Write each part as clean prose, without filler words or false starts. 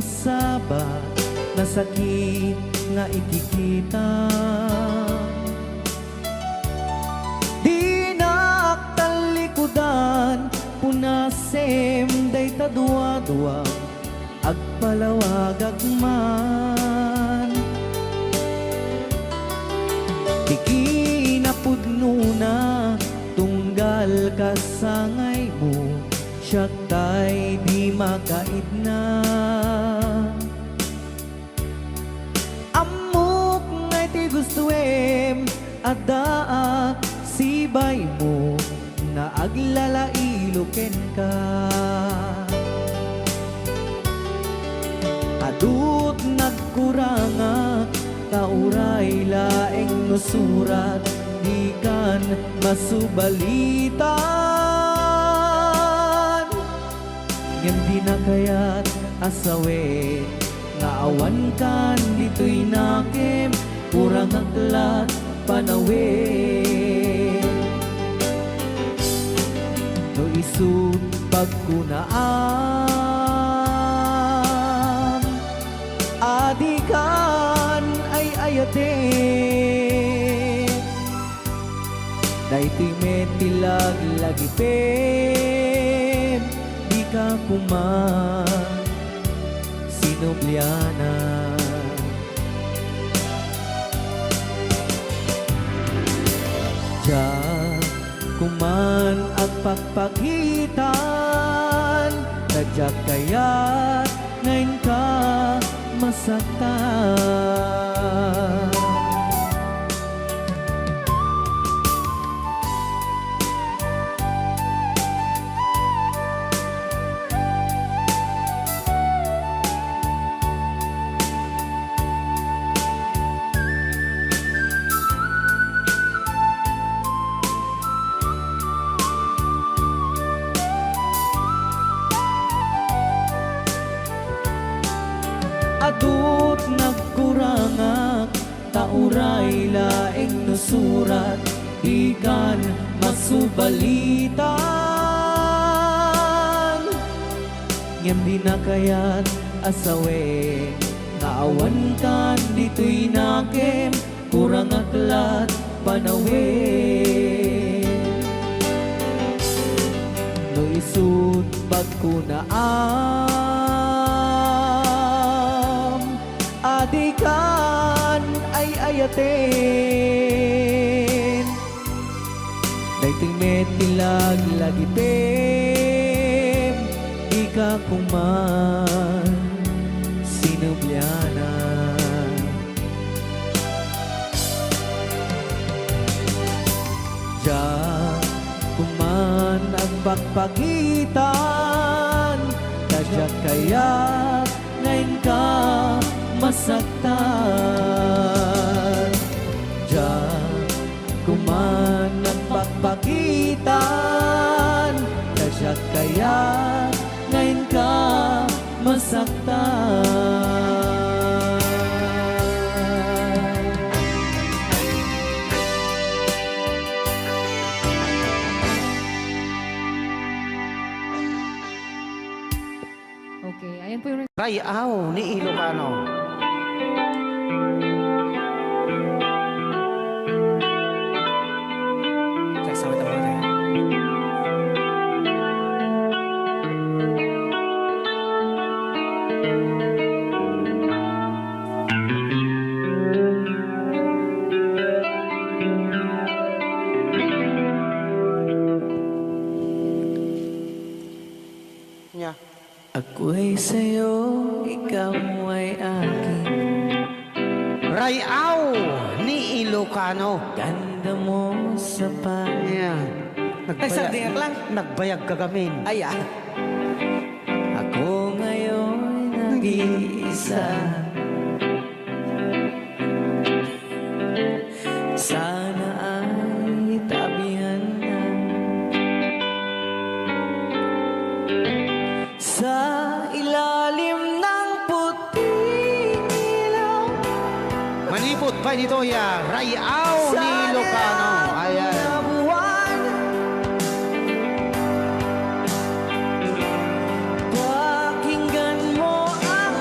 masabat na sakit nga ikikita. Dinak talikudan punasem day tadua-duwag agpalawag agman. Di kinapudno na tunggal kasangay mo, siya tay di makait na. Amok ngay ti gustuem adaa sibay mo na aglalailuken ka. Adut nagkuranga tauray laeng no surat di kan masubalitan. Ngem di na kayat asawe nga awan kan dito'y nakem kurang aklat panawe. No isut pagkunaan adikan ay ayate. Daytoy metilag lagi pem di ka kuman sinubliana. Diya kuman at pagpakitan nadyak kaya't ngayon ka masaktan. Adut nagkurangak tauray laeng no surat ikan masubalitan. Ngem di na kayat asawe nga awan kan dito'y nakem kurang aklat panawe. No isut pagkunaan adikan ay ayaten. Daytoy metilag lagi pem di ka kuman sinubliana. Diya kuman ang pagpagitan kadyak kaya't ngayon ka masaktan. Diyan kuman ang pagpakitan kadyak kaya ngayon ka masaktan. Okay, ayan po yung Rayaw ni Ilocano. Ako'y sa'yo, ikaw ay akin. Rayaw ni Ilocano. Ganda mo sa Yan. Nagsagdiyak lang. Nagbayag ka gamin. Ay, ako ngayon nag-iisa. Sana ay tabihan na sa ilalim ng puting ilaw. Manipot pa dito ya. Rayaw ni Ilocano. Ayan. Pakinggan mo ang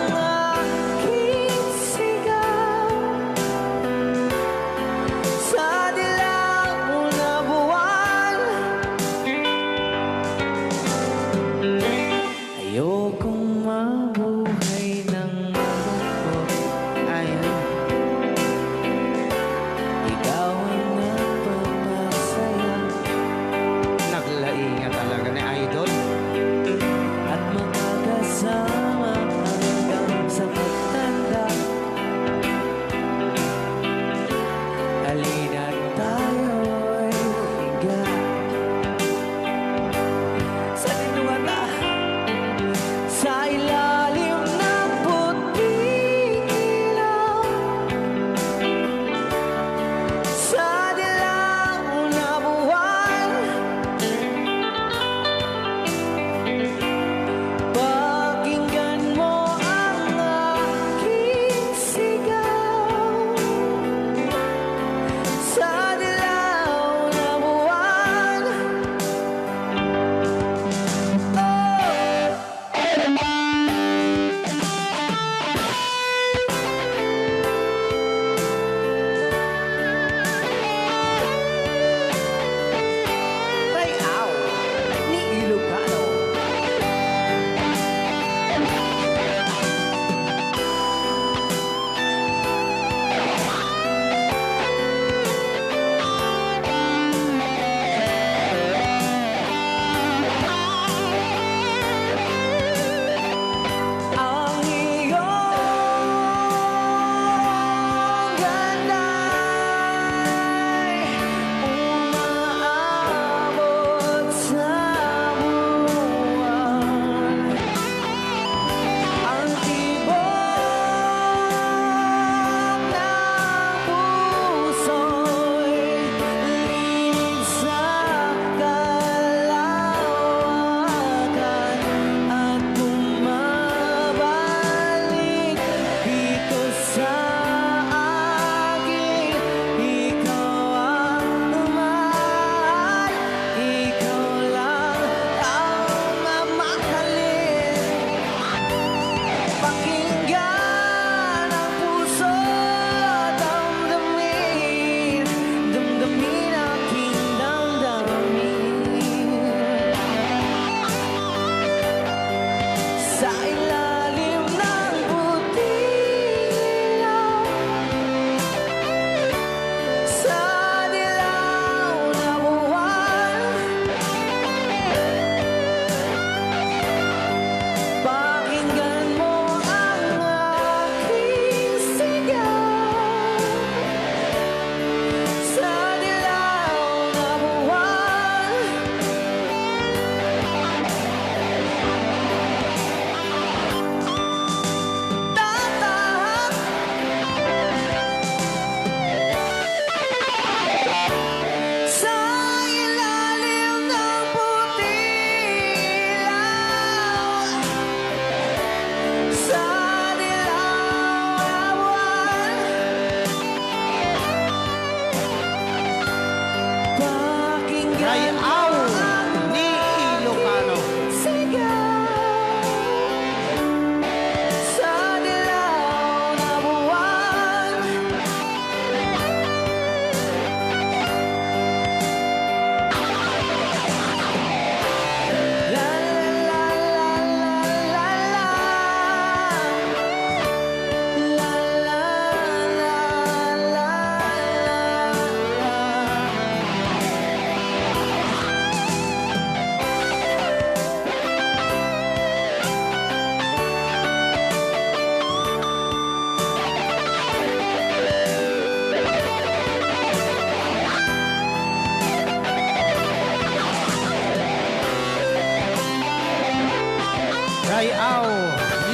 Rayaw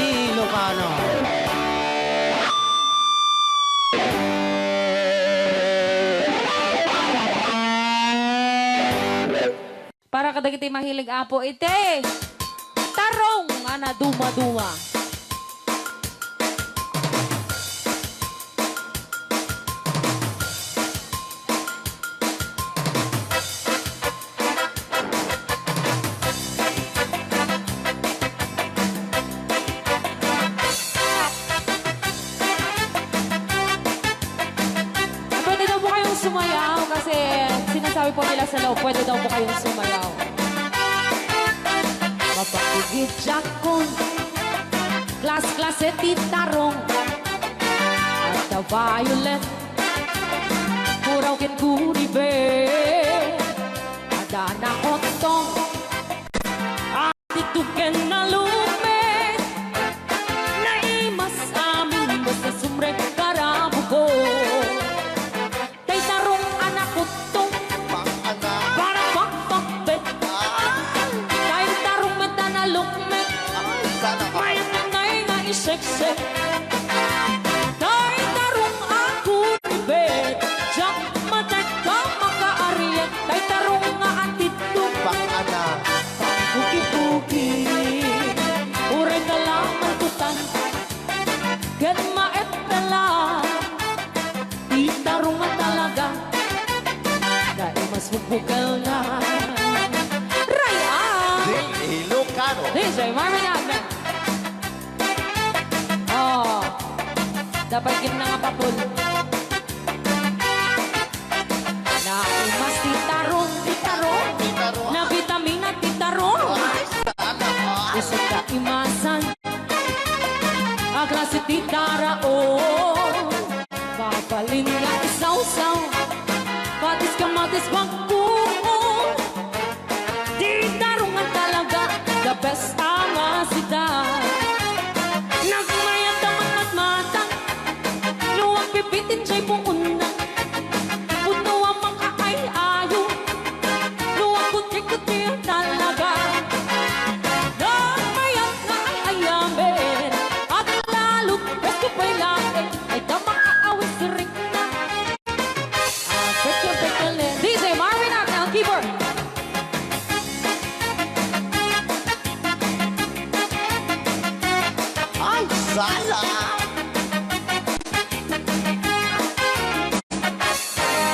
ni Ilocano. Para kadagiti mahilig apo ite. Tarong ana duma-duma. Pwede daw po kayong sumayaw kasi sinasabi po nila sa loob, pwede daw po kayong sumayaw. Mapakigit jakon, klas-klas titarong, at the violet, kuraw kin kuribe, ada na otong, atituken na lume, naimas amin basta sumrek karabugo. Tay tarong anak utong, para pakpakbet, tay tarong mata na lukmet, may nanay nga iseksek. Tay tarong ako ribet, jak matek ka makaariet, tay tarong nga atitong, puki-puki, ure ka lang mantutan, gan maet na lang, di tarong nga talaga, dahil mas bukbukal na. Raya! Ilocano. DJ Marvin Agna. Oh, dapat gid na nga papul. Na umas titarong, na vitamina titarong. Isip ka imasan, ang klase titara o. Papalin nga isaw-saw, patis ka matis pagkuon. Titarong nga talaga, the best ang asidad. Nagmayat naman matmatang, luwag pipitin siya'y puuna. Puno ang mga ay-ayo, luwag kuti-kuti talaga. Nagmayat na ay-ayamin, at lalo't best ko pa'y lakin, ay damang aawis rin na. Pekyo-pekyo-len. DJ Marvin Agna, ang keyboard.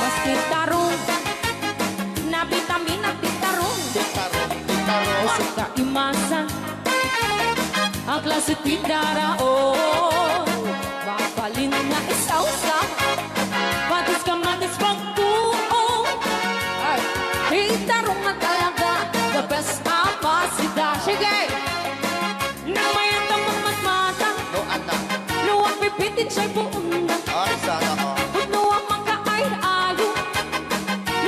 Mas titarong, na vitamina titarong. Usap ka imasan, ang klase tindara o. Mapalin na isaw-saw, patis ka matis pagkuo. Ay, titarong na talaga, the best apasida. Sige! Nang mayat ang matmata, luwag pipitin siya'y puuna. Puno ang mga ay-ayo,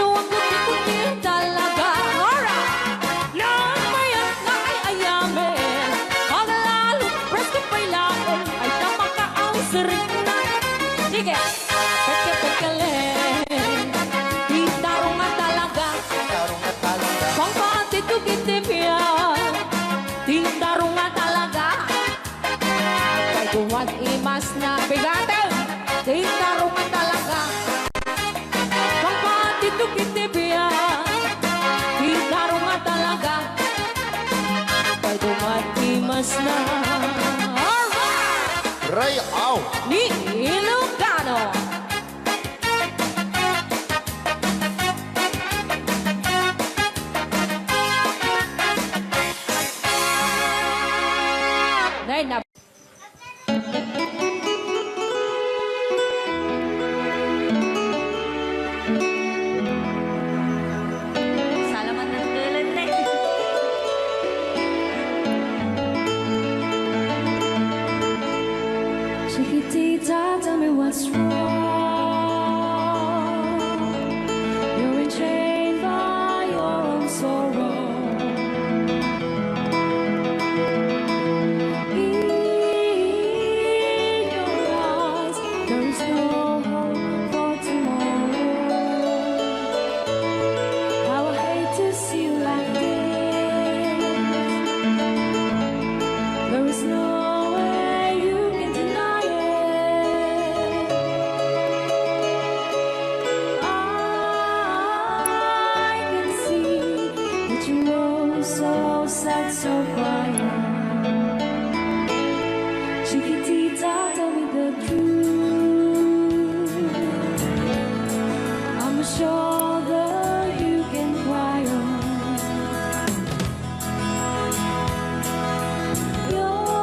luwag kuti-kuti talaga. Alright! Nang mayat na ay-ayamin, ang lalo presko pa'y laon, ay tamang kaawis rin na. Sige! Peke-pekelen, titarong nga talaga, pang patitugitipya, titarong nga talaga. Kay tuwad imas na bigatin, titarong nga talaga. Pang patitugitipya, titarong nga talaga. Kay tuwad imas na. Alright! Rayaw. Ni Ilocano. Nay na. Salamat na tulan na. Chiquitita so sad, so quiet. Chiquitita, tell me the truth. I'm a shoulder you can cry on. Your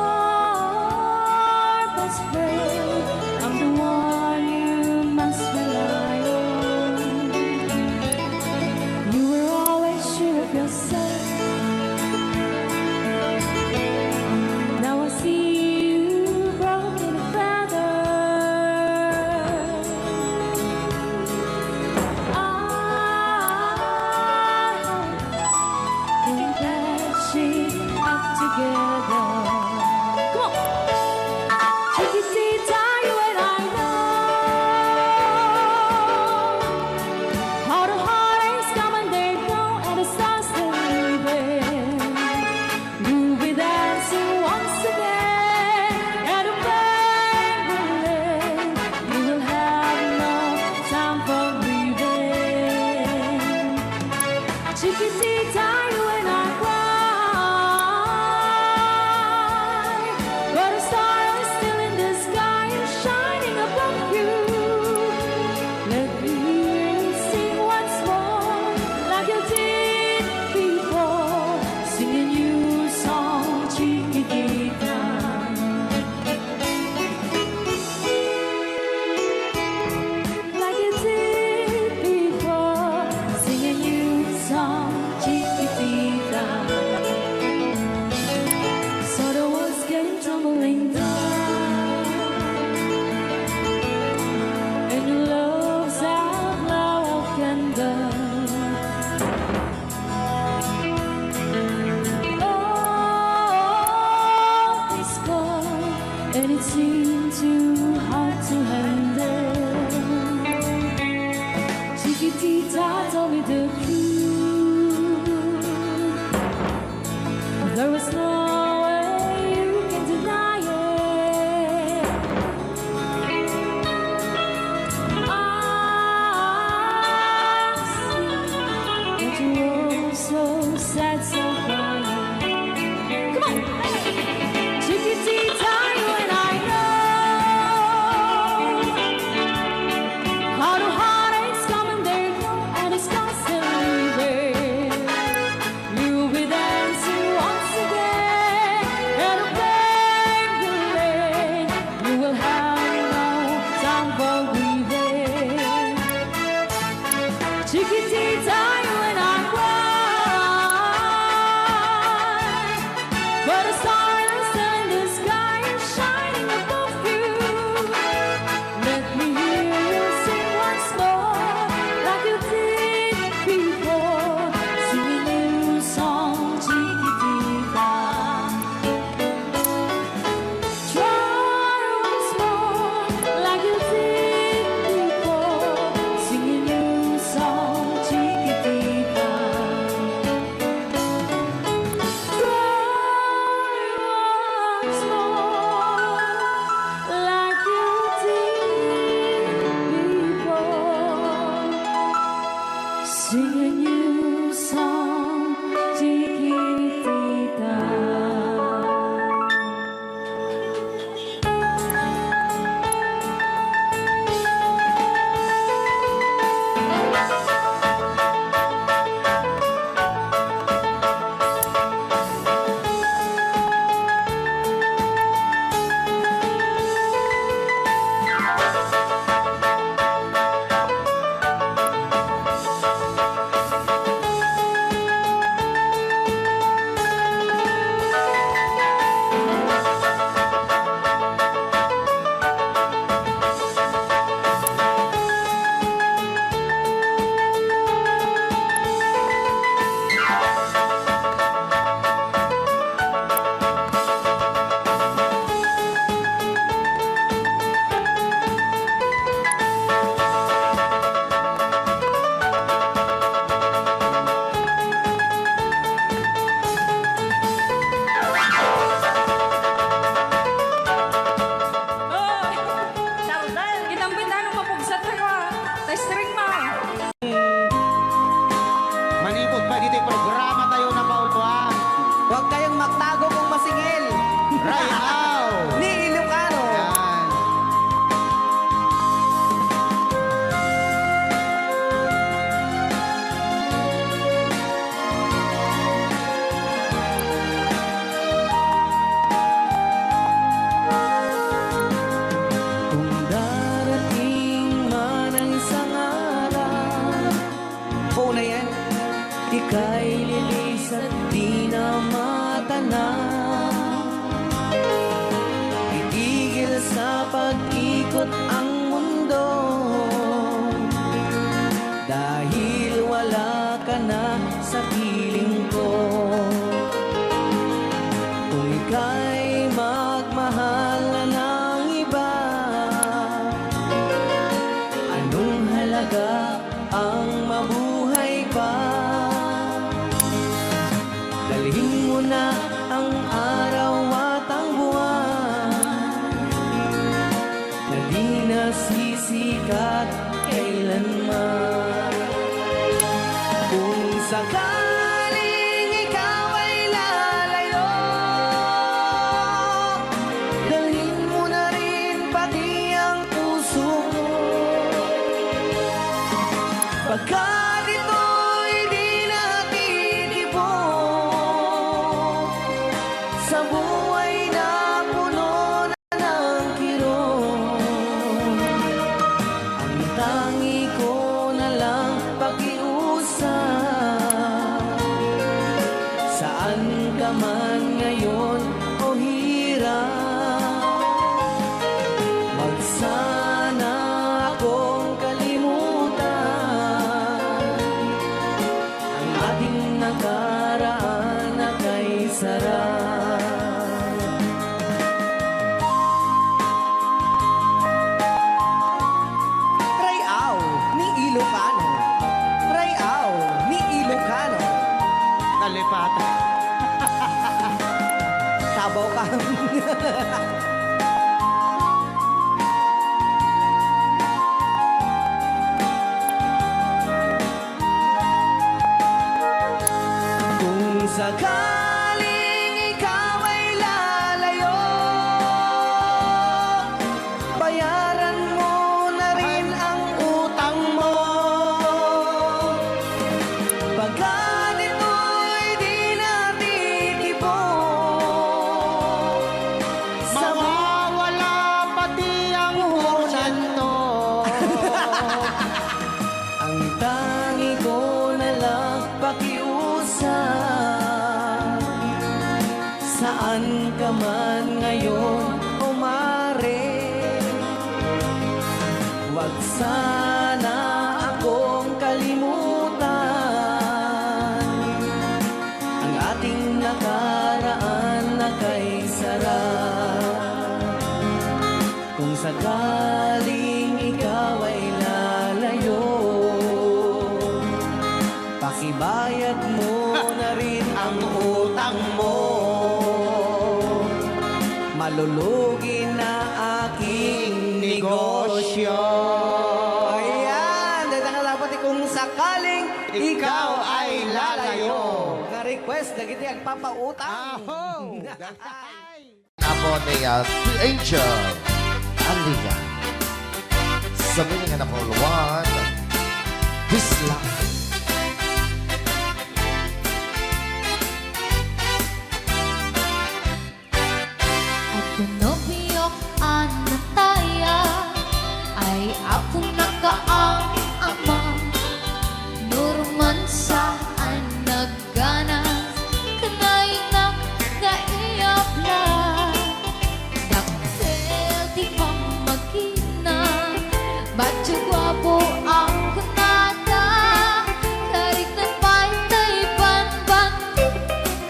best friend, I'm the one you must rely on. You were always sure of yourself. Now I see you broken and battered. Can patch it up together. Come on, Chiquitita, you and I know how the heartaches come and they go, and the stars they leaving. You'll be dancing once again at a banquet. You will have no time for grieving. Chiquitita, you and I cry, but a star is still in the sky and shining above you. Let me hear you sing once more, like you did before, singing you a song, Chiquitita. Like you did before, singing you a song, Chiquitita. So the walls came tumbling down, and your love's outlaw candle. Oh, it's gone, and it seemed too hard to handle. Chiquitita, tell me the truth. There was no way you can deny it. I see that you were so sad, so quiet. Come on, Chiquitita, you and I know how the heartaches come and they go, and it's constantly there. You'll be dancing once again at a banquet. You will have no time for grieving. Chiquitita, you and I cry, but a star is still in the sky and shining above you. Let me hear you sing once more, like you did before, singing you a song, Chiquitita. Try once more, like you did before, singing you a song, Chiquitita. Try once more, like you did before, singing you a song, Chiquitita. Manipot pa dito yung programa tayo na Paul Buwan. Huwag kayong magtago kung masingil. Rayaw! Ni Ilocano. Yan. Kung darating man ang isang araw, Oo na yan. ika'y lilis at di na matanaw. Itigil sa pag-ikot ang mundo, dahil wala ka na sa piling ko. Kung ika'y magmahal na ng iba, anong halaga ang mabuhay pa? Dalhin mo na ang araw at ang buwan, na di nasisikat kailanman. Kung sakaling ikaw ay lalayo, dalhin mo na rin pati ang puso mo. Pagkat ito'y di natitibok sa buhay na puno na ng kirot, ang tangi ko na lang pakiusap. Saan ka man ngayon o hirap, wag sana akong kalimutan ang ating nakaraan na kay sarap. Rayaw ni Ilocano. Rayaw ni Ilocano. Talipatan. Sabaw ka. Kung sakaling ikaw ay lalayo, bayaran mo na rin ang utang mo. Pagkat ito'y di natitibok sa Mawawala pati ang hunan to. ang tangi ko na lang pakiusap. Saan ka man ngayon o mare, wag sana akong kalimutan ang ating nakaraan na kay sarap. Kung sakaling ikaw ay lalayo, pakibayad mo na rin ang utang mo. Malulugi na aking negosyo. Ayan, dahil dapat kung sakaling ikaw ay lalayo. Na-request na kita agpapautang. Aho! Apo ni Angel Aliyah. Sabihin nga na po, Luwan. Bisla. At pinobiyok ang nataya ay ako nakaang ama. Nurman saan nagganas kanay nang naiyapla. Daktel di pa magkina, batyo gwapo ang kunada. Karik na pantay panbanti,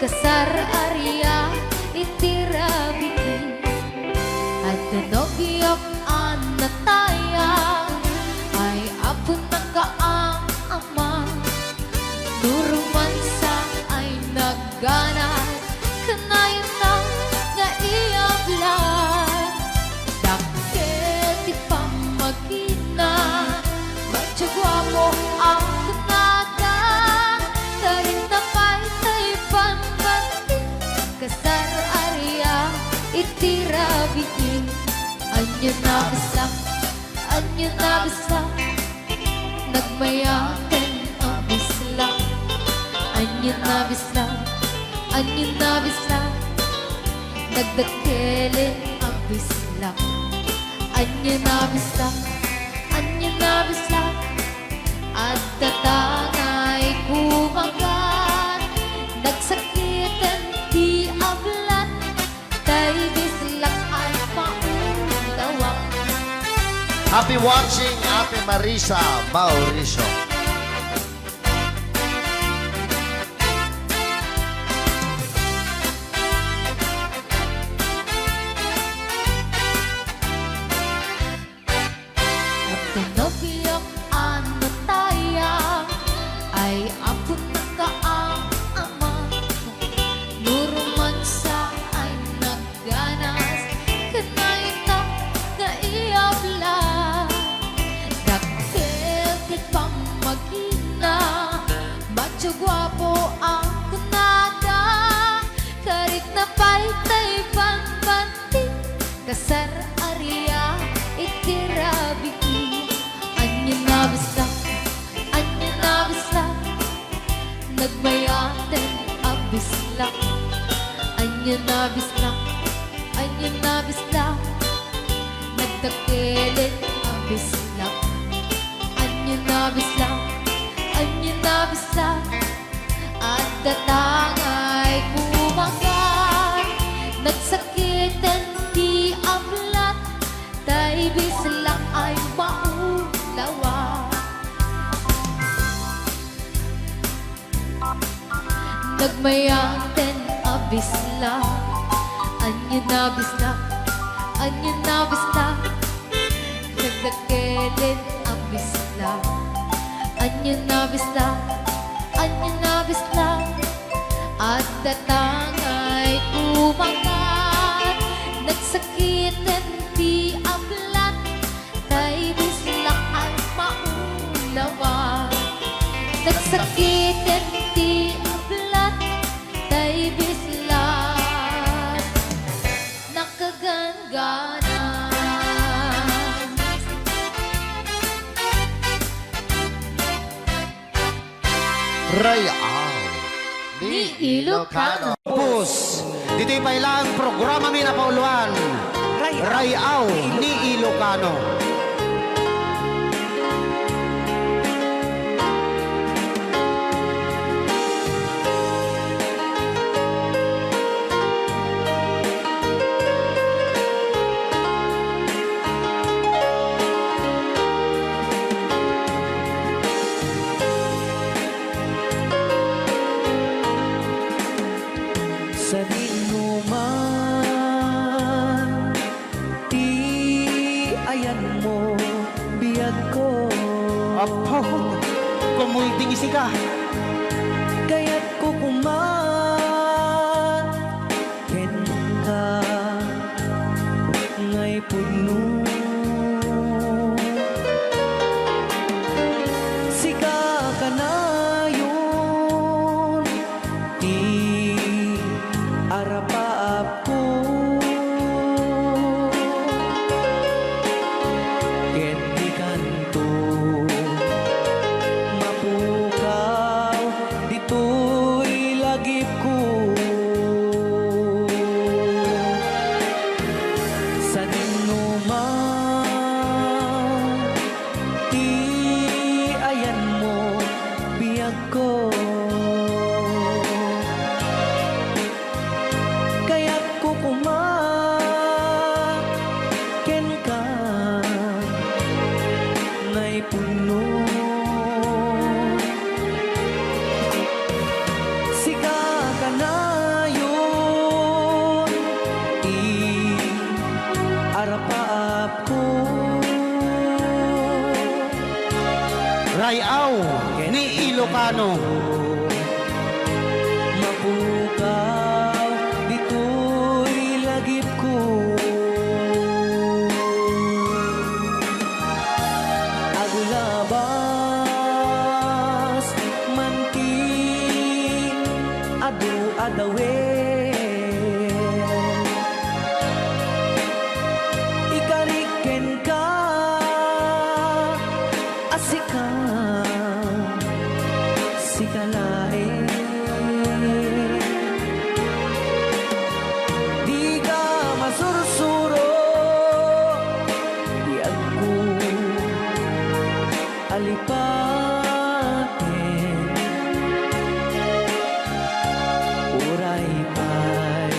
kasar arya itirabiti. At pinobiyok ang nataya ay ako nakaang ama. Nurman sa ay nagganas kanayon nang naiyablan. Dakit di pa magkina, batyo gwapo ang kunada. Tarik na pa'y panbanti, Anyo na bisla, anyo na bisla, nagmayakan ang bisla. Anyo na bisla, anyo na bisla, nagdakele ang bisla. Anyo na bisla, anyo na bisla, at tatangay kumagat. Nagsakitan di ablat, tay bislak ay paulawak. Happy watching, Ate Marisa Mauricio. At tinabiyak ano tayang ay ako nakaang ama. Nuruman sa ay nagganas, kanayta na iabla. Dakil kit pamagina, macho guwapo ang kunada. Karit na paltay pambanti, kasar Arya itirabi. Anyo na bisla, anyo na bisla, nagmayaten ang bisla. Anyo na bisla, anyo na bisla, nagdakilit ang bisla. Anyo na bisla, anyo na bisla, at datangay kumagat. Nagsakitan di ablat, tay bislak ay maulawa. Nagmayaten ang bisla, anyo na bisla, anyo na bisla, nagdakilit ang bisla. Anyo na bisla, anyo na bisla, at datangay kumagat. Nagsakitan di ablat, tay bislak ay maulawa. Nagsakitan di ablat, tay bislak nakagangana. Rayao ni Ilocano. Pus, dito'y pailang programa mi na pauluan. Rayao ni Ilocano. Sa dinuman, di ayan mo, biyag ko. Apo, kumuiting isi ka. Kaya't ko kuman, ken ka, ngay puno. Sika ka na yun, di arapaap ko. Ken di kanto, mapukaw, dito'y lagip ko. Sa dinuman, di ayan mo, biyag ko. Kaya't kukuman, ken ka, ngay puno. Sika ka na yun, arapaap ko. Rayao ni Ilocano. Mapukaw, dito'y lagip ko. Agulabas, manti, adu-adawen. Ikarik lain. Di ka masursuro, di ako alipatin. Uray pa'y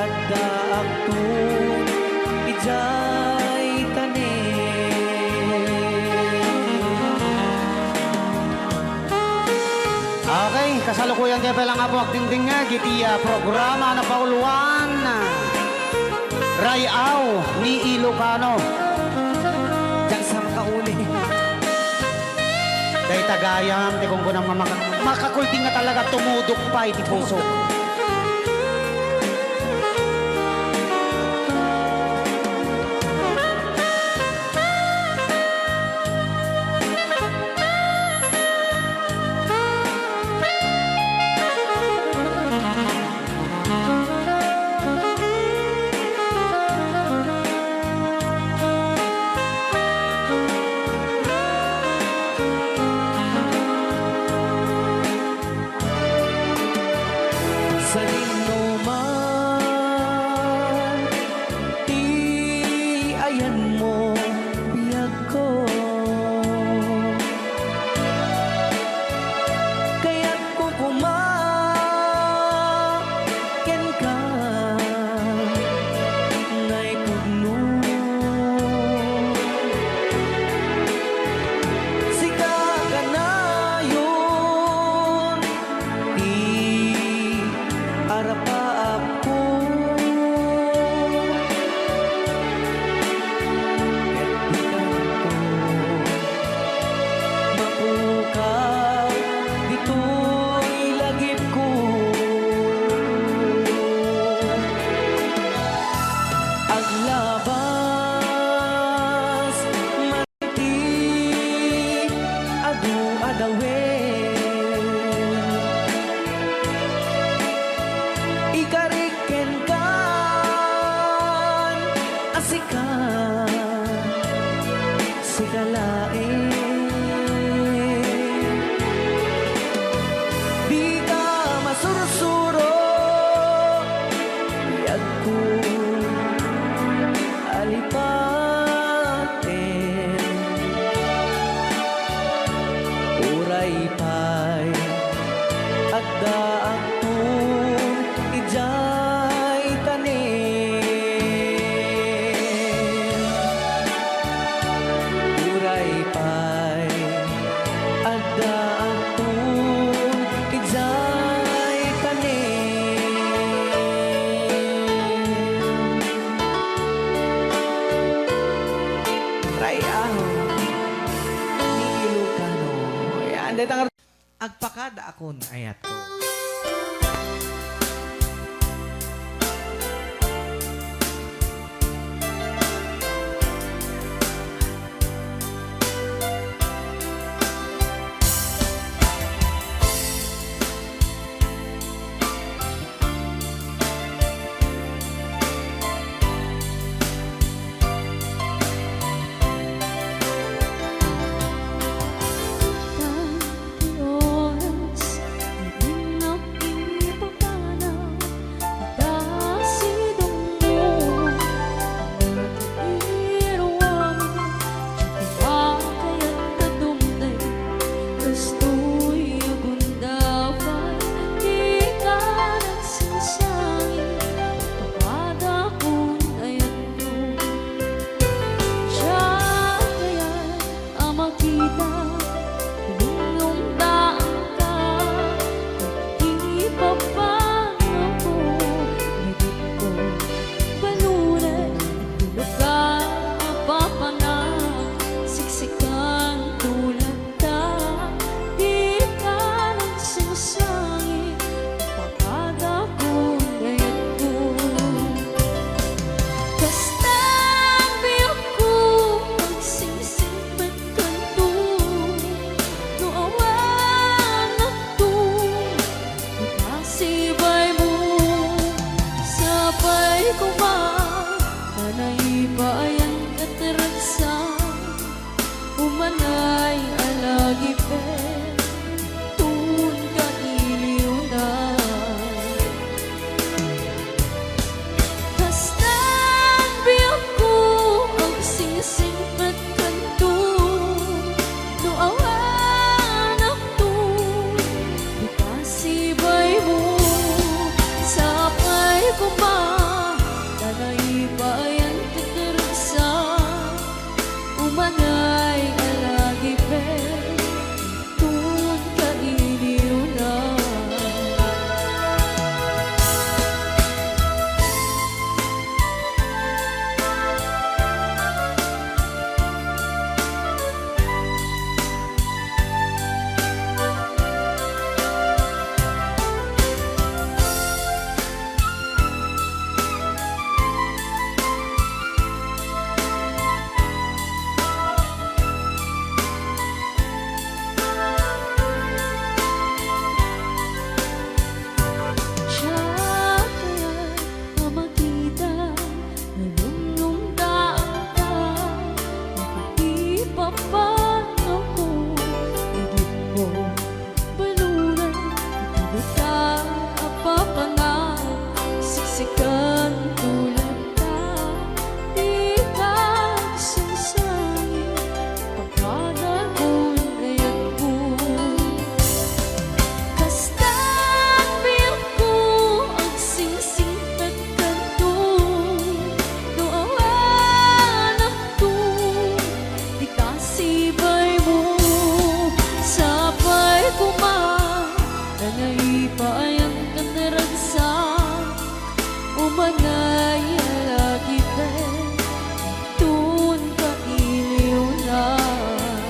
at daak to ijay tanin. Okay, kasalukuyan kayo palang nga po agdingding nga gitiya programa na pauluan. Rayaw ni Ilocano. Diyan sa makauli. Day tagayam, di kung kunang makakulting nga talaga tumudok pa iti puso. Sa man, ti ayan mo biyag ko. Kaya't kukumaken ka ngay pugno. Sika ka na yun, di arapaap ko. Ket di kanto mapukaw, dito'y lagip ko. Aglabas manti adu adawen. Ikariken kan asikan sigalain. Di ka masursuro, biyag ko alipatin. Uray pa'y at daak to ijay tanin. Uray pa'y at daak to ijay tanin. Rayaw ni Ilocano. Yan, dito agpakada akon ayat ko. Oras, hindi na pinipapag ko ba Nanaibayan katarasa Umanay alagi pe Tun ka iliunan Umanay alagi pe Tun ka iliunan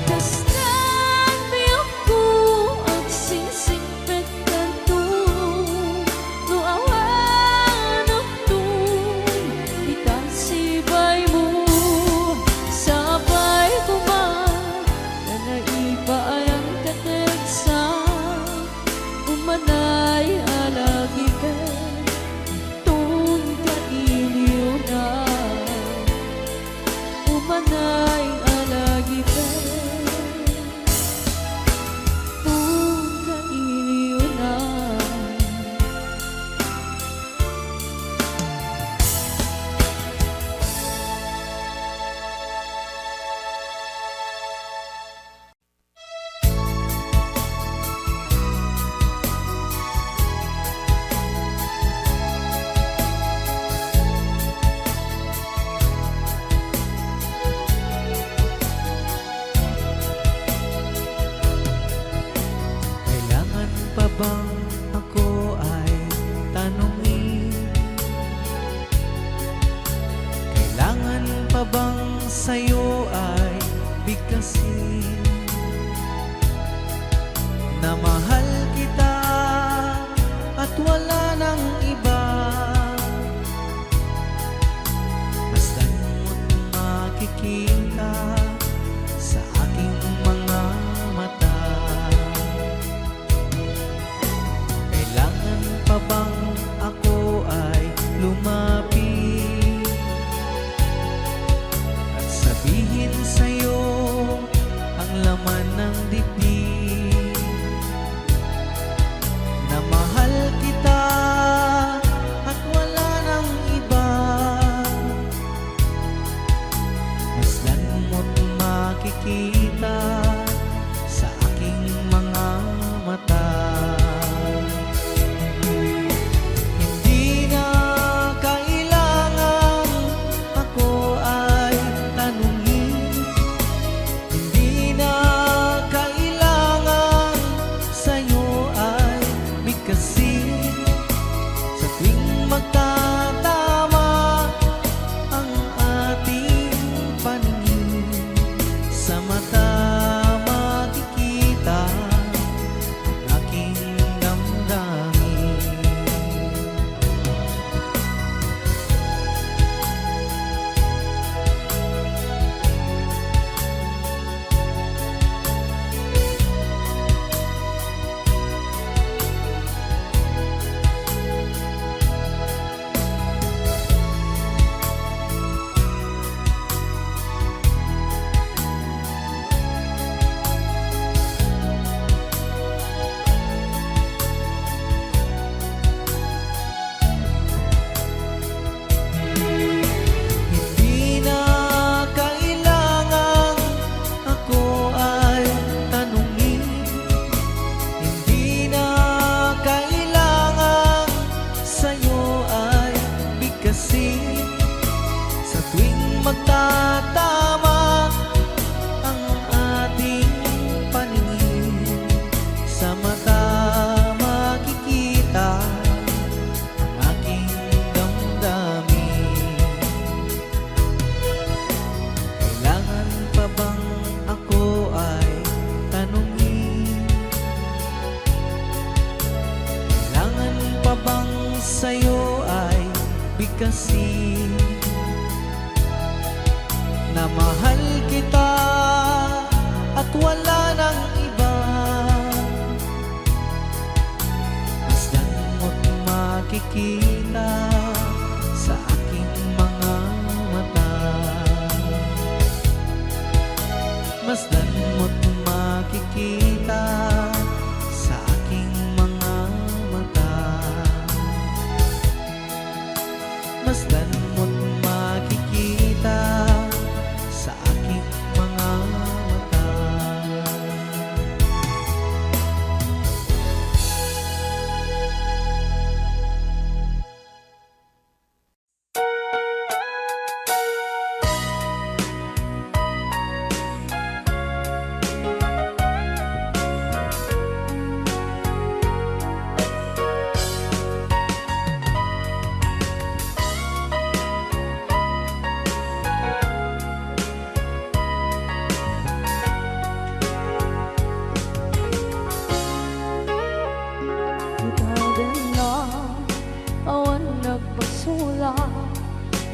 Kastan mi ako ang singsingpet kanto No awan ako ikasibay mo Sabay ko ba na naibay ang kategsan Umanay alagi pe Tun ka iliunan Umanay alagi pe Tun ka iliunan Kailangan pa bang ako ay tanungin? Kailangan pa bang sa'yo ay bigkasin? Na mahal kita at wala nang iba Basta mo't makikita sa aking mga mata Kailangan pa bang ako ay lumapit At sabihin sa'yo ang laman ng dibdib sa'yo ay bigkasin na mahal kita at wala nang iba. Masdan mo't makikita sa aking mga mata. Masdan mo't makikita sa aking mga mata. Masdan mo't makikita sa aking mga mata. Ikaw din na awan nagpasula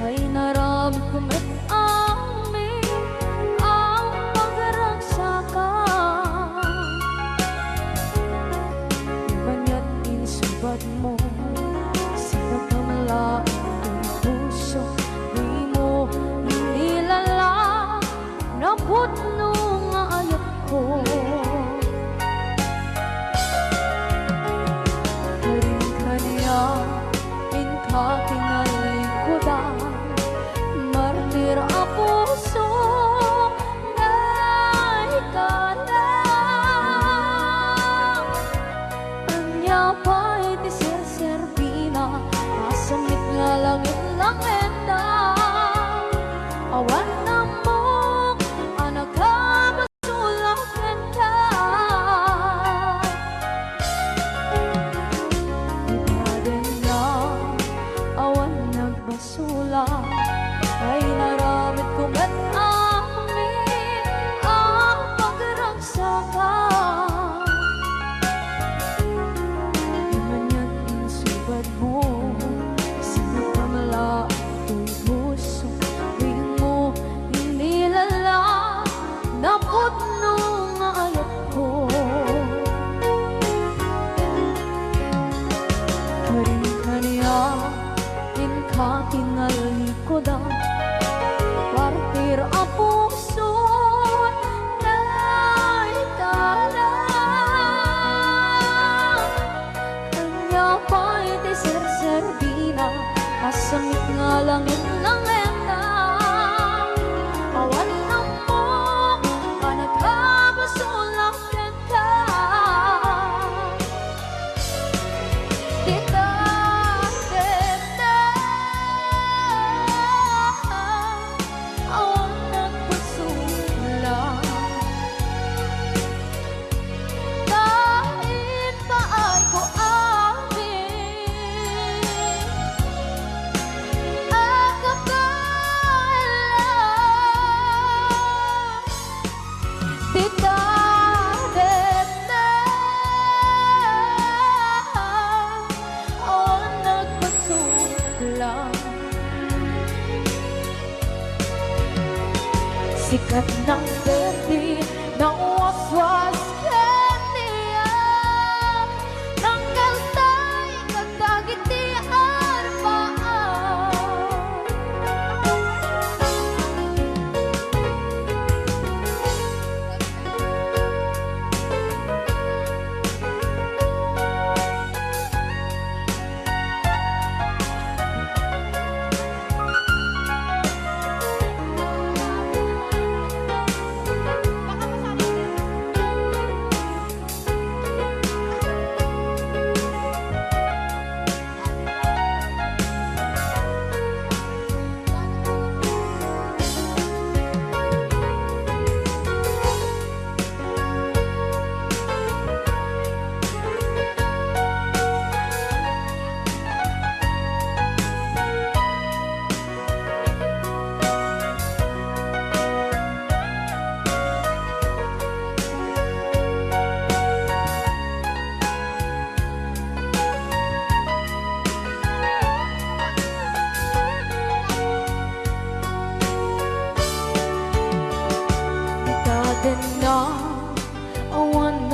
ay naramit ko met amin ang pagragsakan. Ibanya't insubad mo sa pagkamalain ng puso, di mo inilala na putno nga ayat ko. Kinalingkudan, martir ang puso na ikalang. Anya pa'y di serserpina, masamit nga langit langenda. Awan na mo, anak ka masulak kenta. Awan nagbasula ay naramit ko met amin ang pagragsakan. Di man yan insubad mo sa pagkamalain puso, di mo inilala na putno nga ayat ko. Karin-kaniya kinalikodan, partir ang puso na ikalang. Kanya pa'y di serserbina, masamit nga langit langenda. Awan na mo, anak ka masulak kenta. Ako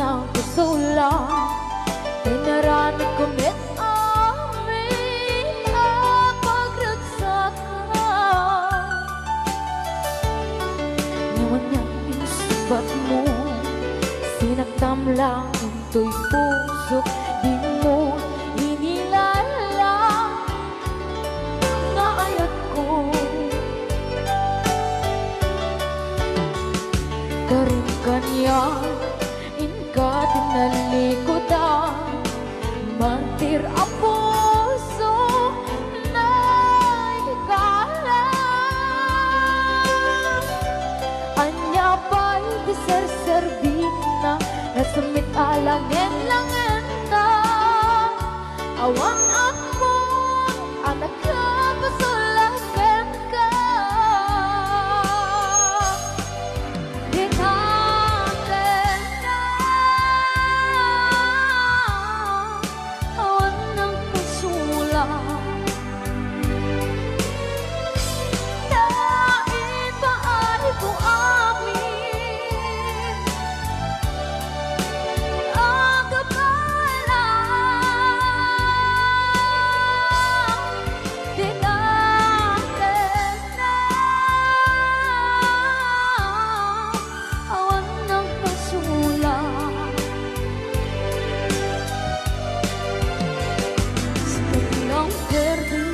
ng puso lang ay naranig ko met amin ang pagragsakan. Ngayon na inusubat mo, sinaktam lang ito'y puso, di mo inilala na ayat ko. Karin kanya, inka tinalikodan, martir ang puso na ikalang. Anya ba'y di serservin na nasumit alangin-langin na awan ako anak ka pasulagan ka. Di natin na awan ng pasulang na ipaay ko amin ang kapalang. Di natin na awan ng pasulang sa biglang berde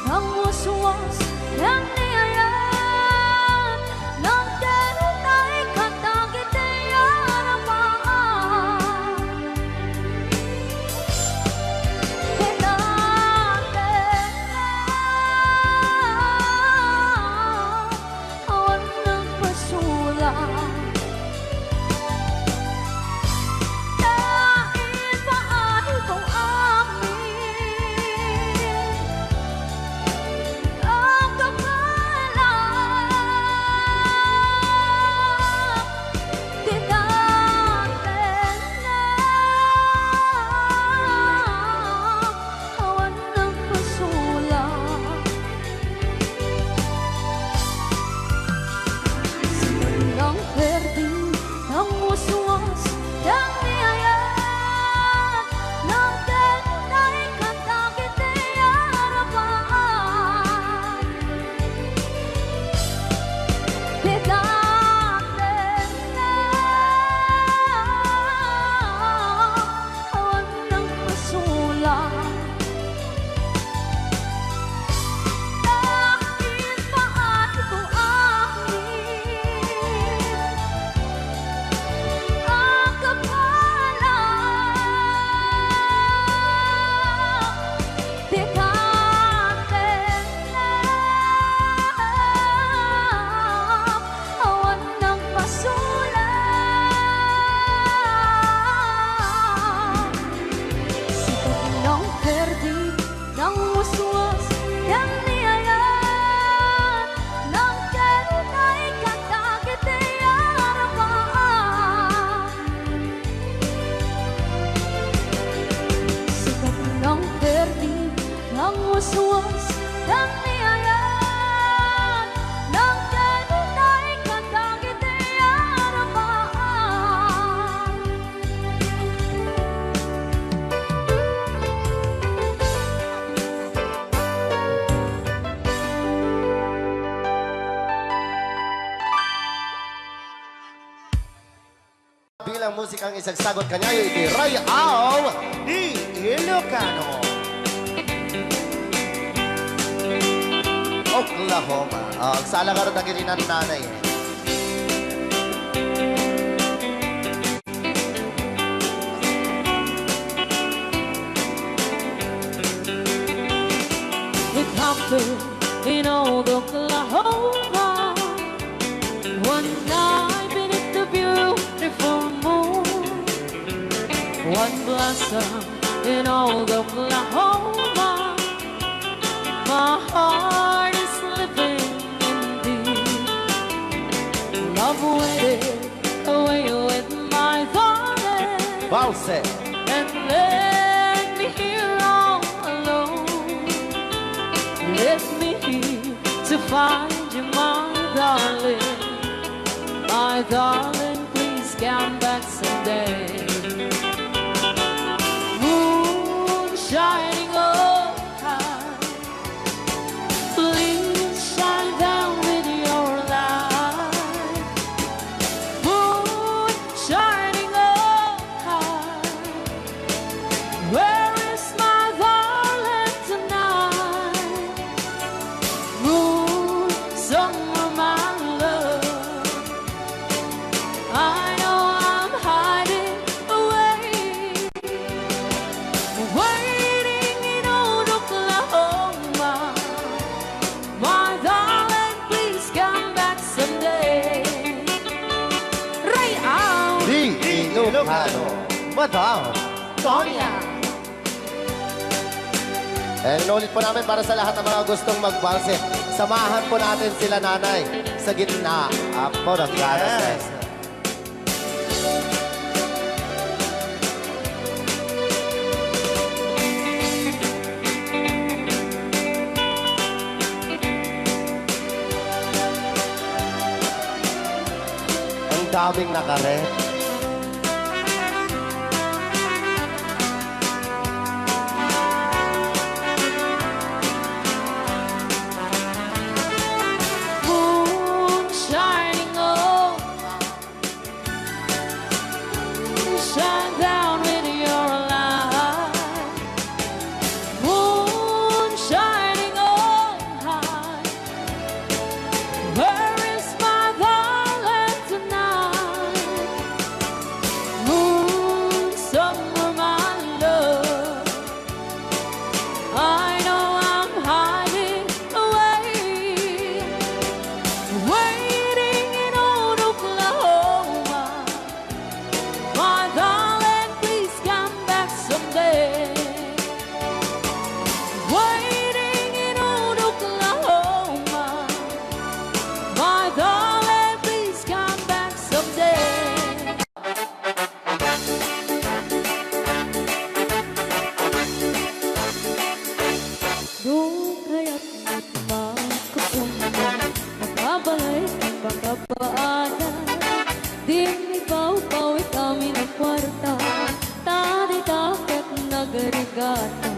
ng waswas ng niyayan ng darot ay katagit ay aramaan. Di natin na awan ng pasulang dahil paay kong amin ang kapalang. Di natin na awan ng pasulang ng berde ng waswas ng niyayan ng darot ay katagit ay aramaan. Di natin na awan ng pasulang dahil paay ko amin ang kapalang. Di natin na awan ng pasulang. Sikat ng berde ng waswas ng niyayan ng darot ay katagit ay aramaan. Sikat ng berde ng waswas ng niyayan ng darot ay katagit ay aramaan. Bilang musikang isagsagot kanyayo iti Ray Au ni Ilocano. Oklahoma. Ang sala ka rin nagirinan nanay. It happened in old Oklahoma one night beneath the beautiful moon. One blossom in old Oklahoma. My heart is living in thee. Love waited away with my darling Balse. and left me here all alone. Left me here to find you, my darling. My darling, please come back someday. Ilocano, Madam Tonya. And inulit po namin para sa lahat ng mga gustong magbalse. Samahan po natin sila nanay sa gitna po ng garas. Ang daming nakaret. Moon shining on, shine down with your light. Moon shining on high. Where is my darling tonight? Moon, summer, my love. I know I'm hiding away, waiting in old Oklahoma. My darling, please come back someday. Waiting in old Oklahoma. My darling, please come back someday. Doon kaya't magkapunta, magbabalay ang pagkapaanan. Di ikaw-pawi kami ng kwarta, tadi-takot nagarigata.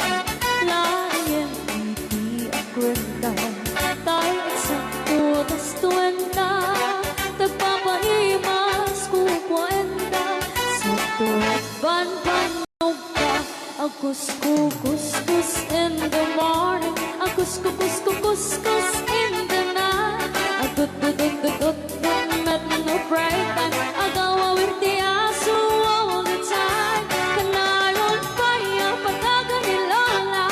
Layan hindi ang kwenta, tayo eksakto tas 20. Tagpapahimas kukwenta, sakto at ban-banog ka. Agus-kus-kus in the morning, agus-kus-kus in the night. Agut-gut-gut-gut, met no bright time, agaw-awirti aso all the time. Kanayon pa yung pagkaganilala,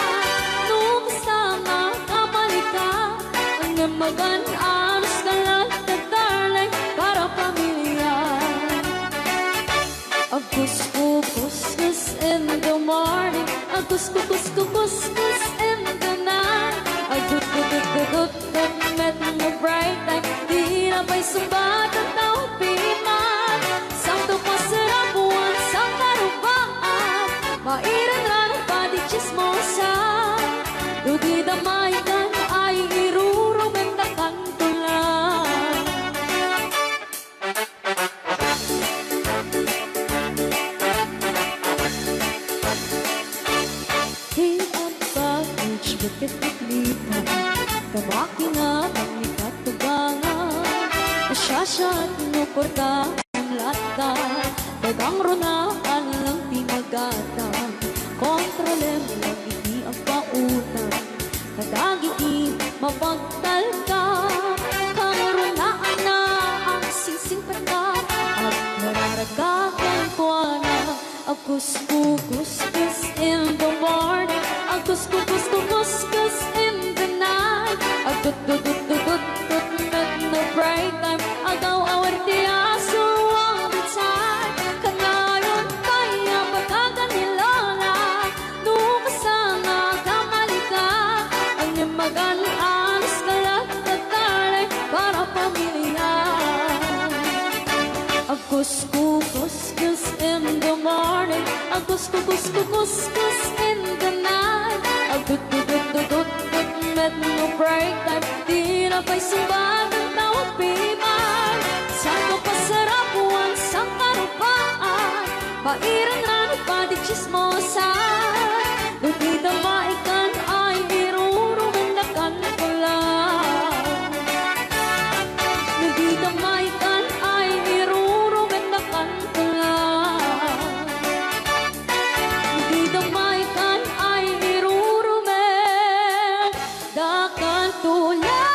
nung kasama kamalika. Ang namagan-anos ka lang na darling, para pamilya. Agus-kus-kus in the morning, agus-kus-kus in the night. Agut-gut-gut-gut, met no bright time, di na pa'y sumbat ang taong piman. Sakto pa sa buwan, sa karupaan, mairan na ng padi chismosa. Dugi damay ka na ay irurumeng na kantulan. Di ang package, bakit itlita? Kamakina, kami katubangan. Asyasya at nuporta ang lata. Dagang runaan lang tinagata. Kontrolem lang hindi ang pautan. Kadagiti mapagtal ka. Karunaan na ang sising patat. At nararagahan ko na. Agus-kus in the morning, agus-kus in the night. Agut-gut-gut-gut, met no bright time, agaw-awirti aso all the time. Kanayon kaya pagkaganilala, nung kasama kamalika. Ang namagan-anos ka lang na darling, para pamilya. Agus-kus in the morning, agus-kus in the night. Agut-gut-gut-gut, met no break time, di na pa'y sumbat ang tawag piman. Saan pa sarap buwan sa karupaan, mairan na ng padi chismosa. Lugida maikan ay iruruming na kantulan. Lugida maikan ay iruruming na kantulan. Lugida maikan ay iruruming na kantulan.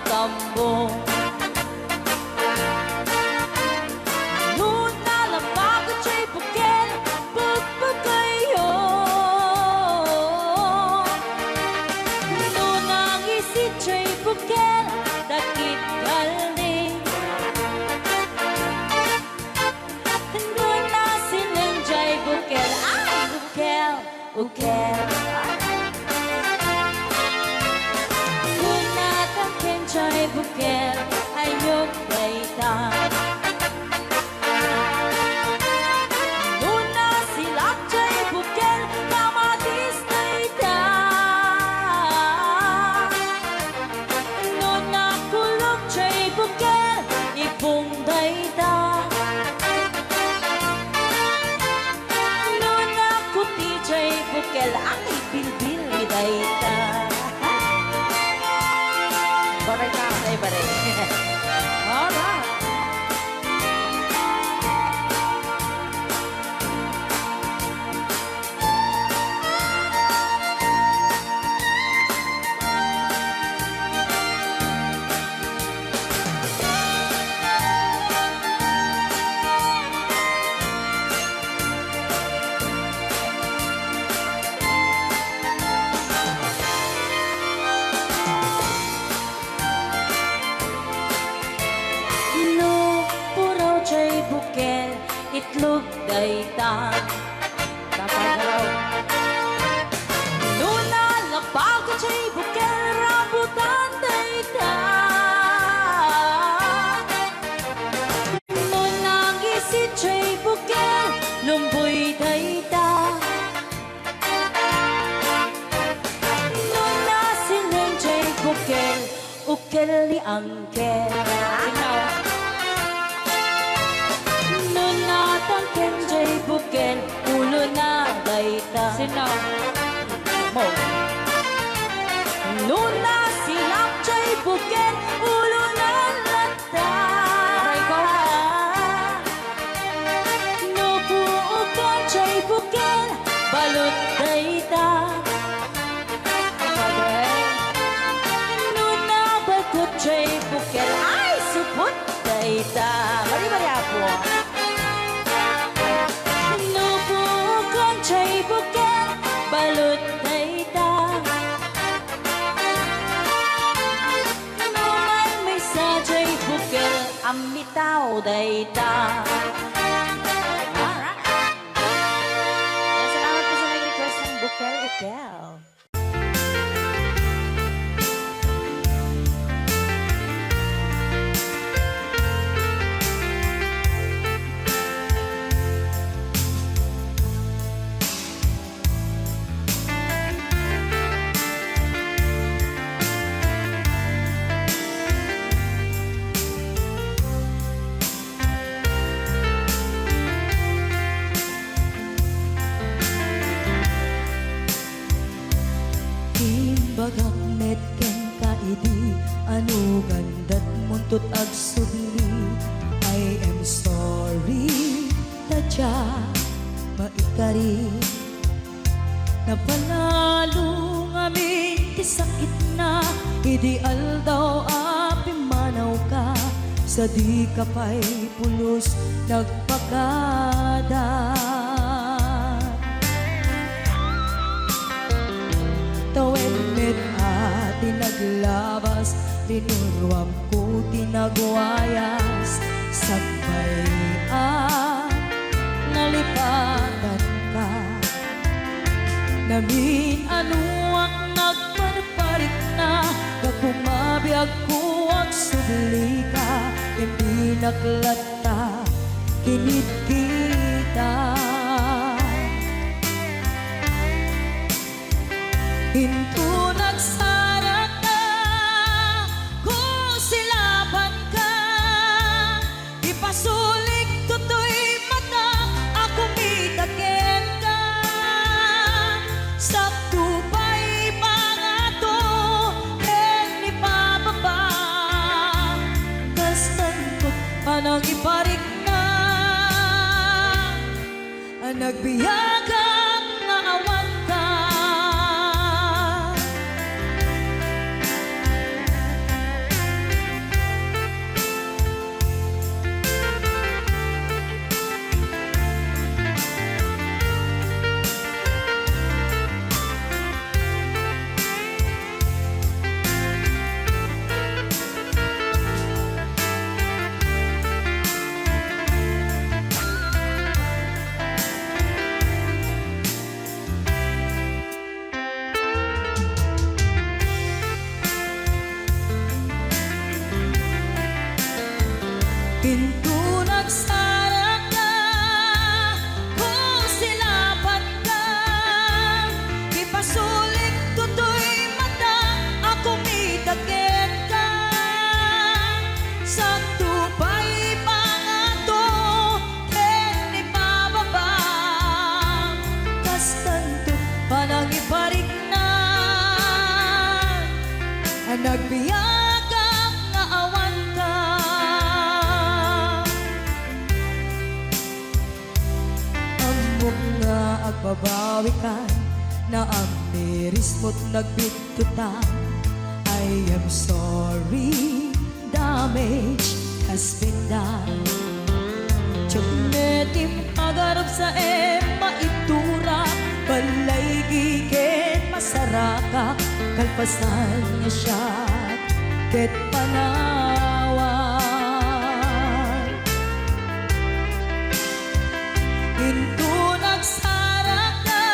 tambo. Luna lang bago chay bukel, pagpagayo. Nunang isi chay bukel, dakit galing. Nuna silang chay bukel, ay bukel, bukel. Nuna takin chay bukel, ayok daytan. Nuna silak chay bukel, kamatis daytan. Nuna kulok chay bukel, ipong daytan. Nuna kuti chay bukel, ang ibilbil ni daytan. Baray na, ay baray. Alright. Itlog, puraw chay bukel, itlog daytan. Kapagaraw. Nuna lapag chay bukel, rambutan daytan. Nuna gisit chay bukel, lumboy daytan. Nuna silang chay bukel, ukel ni angkel. Nuna tangken jay bukel, ulo na dayta. Sinaw mo. Nuna silak jay bukel, ulo na lata. Nubuukan jay bukel, balot dayta. Nuna bagot jay bukel, ay supot dayta. Mari-mari apo. Nubukan chay bukel, balot dayta. Numan may sa chay bukel, amitaw dayta. Alright. Salamat po sa nag-request ng bukel, ukel. Bagak met ken kaidi, ano gandat muntot ag sudli. I am sorry, tadya maikari. Napalalo ngamin ti sakit na, ideal daw api manaw ka. Sa di ka pa'y pulos nagpakada. Tawen met ati naglabas, tinurwam ko tinagwayas. Sagbayan, nalipatan ka. Namin ano ang nagparparik na, pagkumabiyag ko ang subli ka. Hindi naklata, kinit kita. Hinto nagsara ka, kung silaban ka. Ipasulik tutoy mata, ako mitakin ka. Sakto pa'y pangato, en ipababa. Kastan ko panang iparik na, ang nagbiyagang naawan ka. Nagbiyaga nga awan ka, amok nga agbabawi ka, na ang miris mo't nagbitutan. I am sorry, damage has been done. Tiyognetim agarap sa maitura, balay gigit masaraka, kalpasan niya siya, ket panawan. Into nagsarap ka,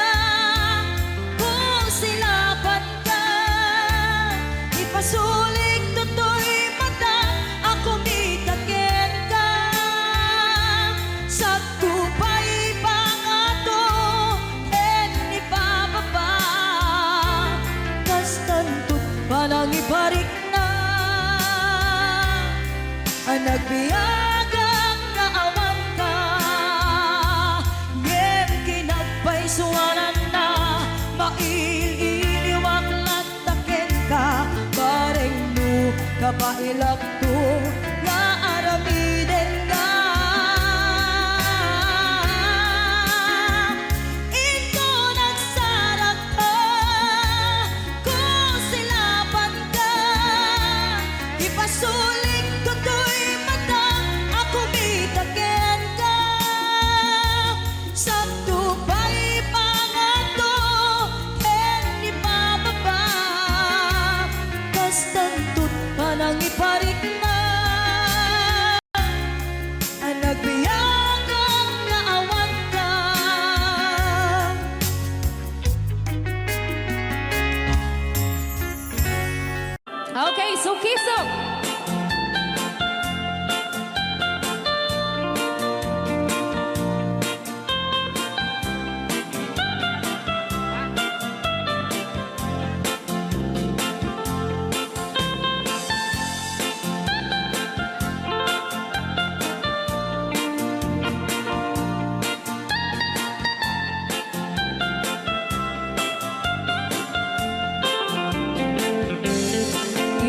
kung silapat ka, ipasulik tutoy mata, ako mitakin ka. Sa tupay pangato, en ipababa, kas tantut palang iparik na. Ang nagbiyagang na awan ka, ngem kinagpaisuanan na, maililiwag lantaken ka, bareng no kapailak to, nga aramiden ka. Ito nagsarap ka, kung silapan ka, ipasulik tutoy mata, ako mitaken ka. Sa tupay pangato, en ipababa, kas tantut panang iparik na. Ang nagbiyagang na awan ka. Okay, so Kisok.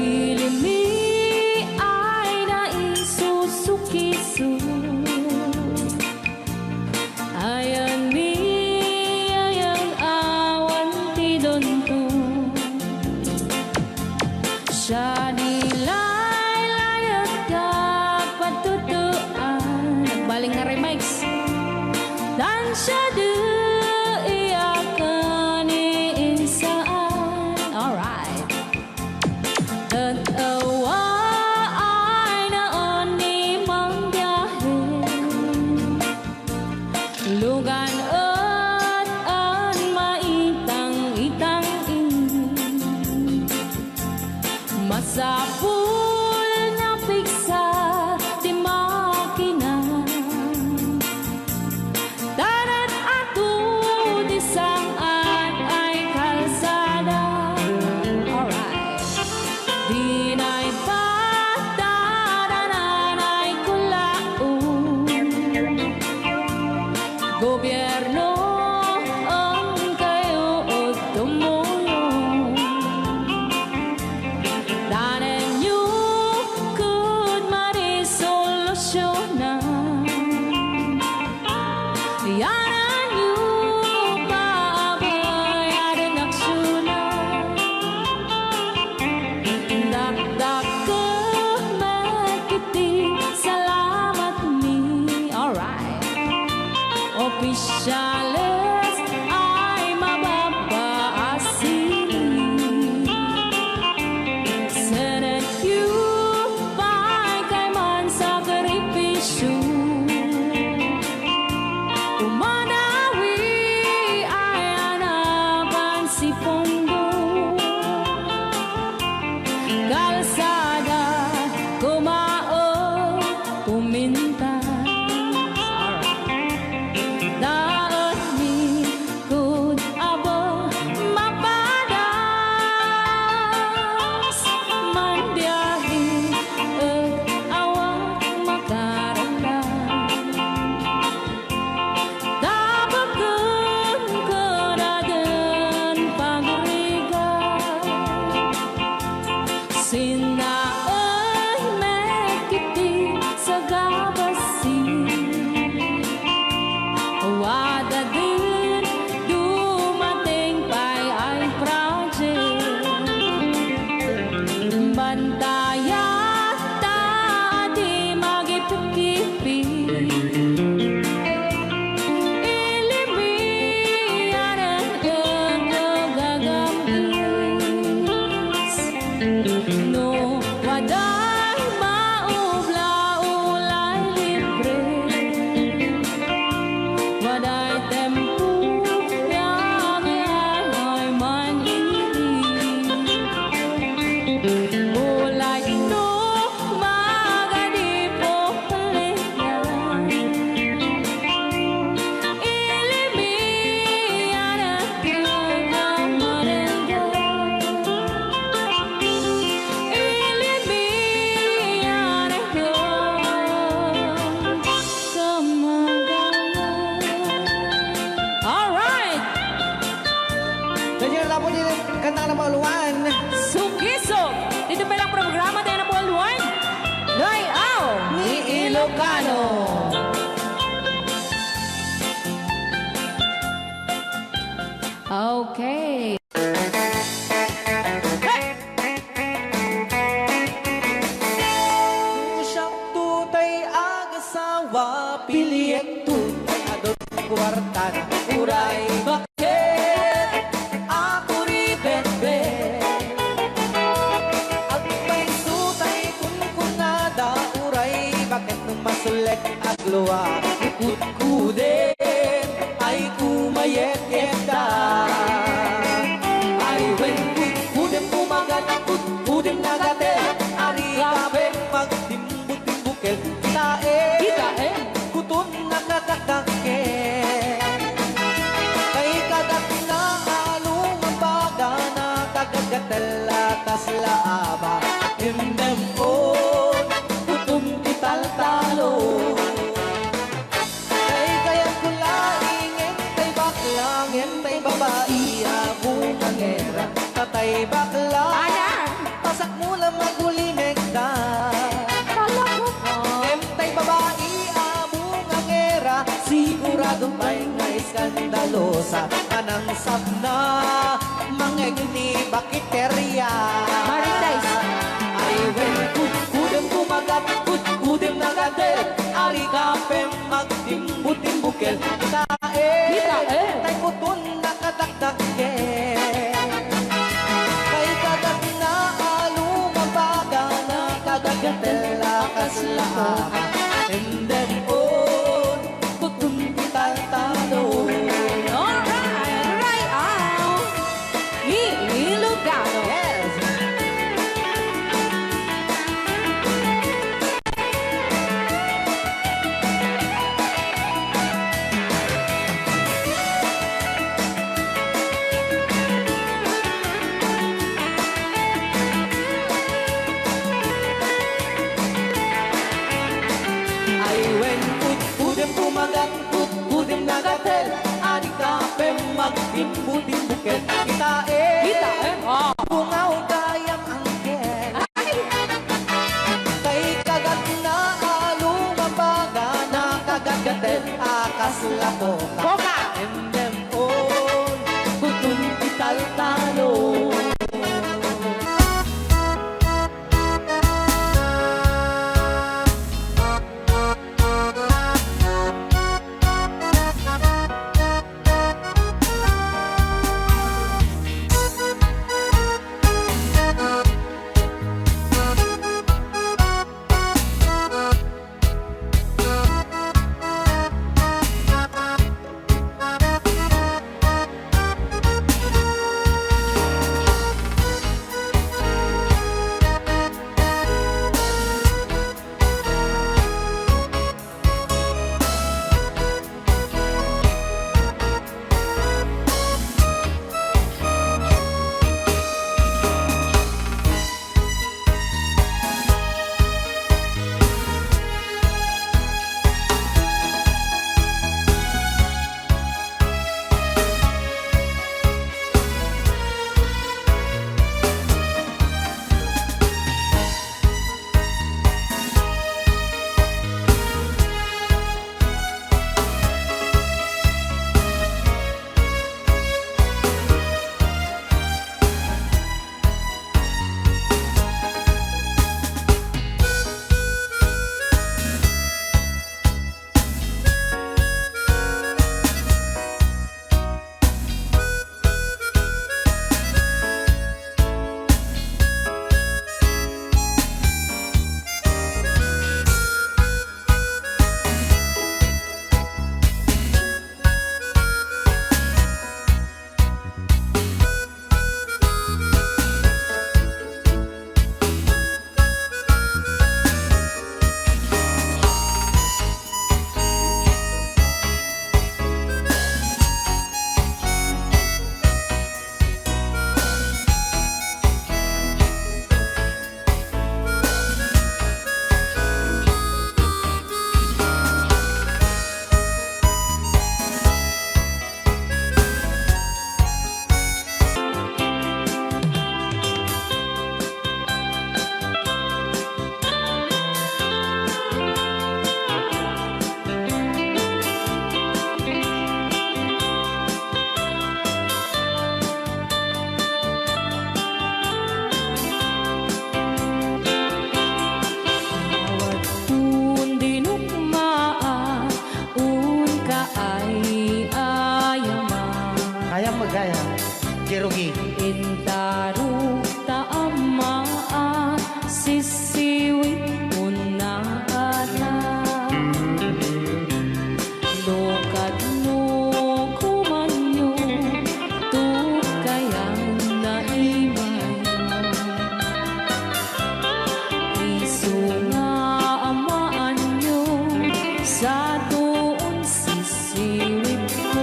Ilimi ay naisusukisu, ayan mi ayang awan tidonto, siya nilay layat kag patutuan. Nagbaling na remix. Dan siya di iyakan iinsaan. Alright. Tatawa ay naon ni mang biyahe, lugan at an maitang-itang masapul na piksa di makina, darat ato di saan ay kalsada. Alright. Di na'y patadanan ay kulaon, gobyerno ang kayo o tumulong. Danan nyo could marisolusyonan, yanan nyo pabayaran aksyonan. Dakdak ko magkiti, salamat mi. Alright. Opisyales ay mababaasin, Senate you pa'y kay man sakripisyo, umanawi ay anapan si Pondo, kalsada kumao pumintas. Alright. Daot ni kud abo mapadas, man biyahe ug awak makaranggan. Dabagan ko dagan pagrigan, bantayan tadi magipikipi ilimianan gagamis no waday maubla-ulay libre waday tempo yang ay manili mulai no magadipo palitan ilimian at kagamarenga ilimian at kagamarenga. Alright! Ganyan na po din ang kanta ng Pauluan. Sugisog! Dito pa lang programa tayo na Pauluan. Layaw Ni Ilocano. Okay. Siyang tutay agasawa, piliyek tutay adot kwarta na uray. Bakit ako ribetbe? At may sutay kunkunada uray. Bakit nung masulek agluwa? Ikut-kudin ay kumayet-yeta. Ay when kut-kudin pumagat, kut-kudin nagatel. Ari kape magtimbut-timbukel. Kitae, kutun nakakakake. Kay kagat na along ang baga na kagagatel atas laaba. Himdem ko, kutum kital-talo. Kay kayang kulaing, entay baklang, entay babae, abong angera. Tatay bakla, pasak mo lang magulimek na. Entay babae, abong angera, sigurado may nga iskandalosa. Anang sabna, mangeg ni bakiterya. Maritais. Ay, when kudem kumagat, kudem nagatel. Ari kapem magtimbut-timbukel. Kitae, tay kutun nakataktakke. Kay kagat na alumabaga na kagagatel lakas laaba. And then on, kutun kital-talo. Alright! Layaw ni Ilocano. Yes! Ay when kudem pumagat, kudem nagatel. Ani kapem magtimbut-timbukel. Kitae, bungaw kayang angkel. Kay kagat na alumabaga na kagagatel akas lapoka. Boka! Emdem on, kutun kital-talo. sisiwit mo na anak. Lokat mo kumanyo, tu kayang naimay. Isu nga amaan nyo, sa doon sisiwit ko.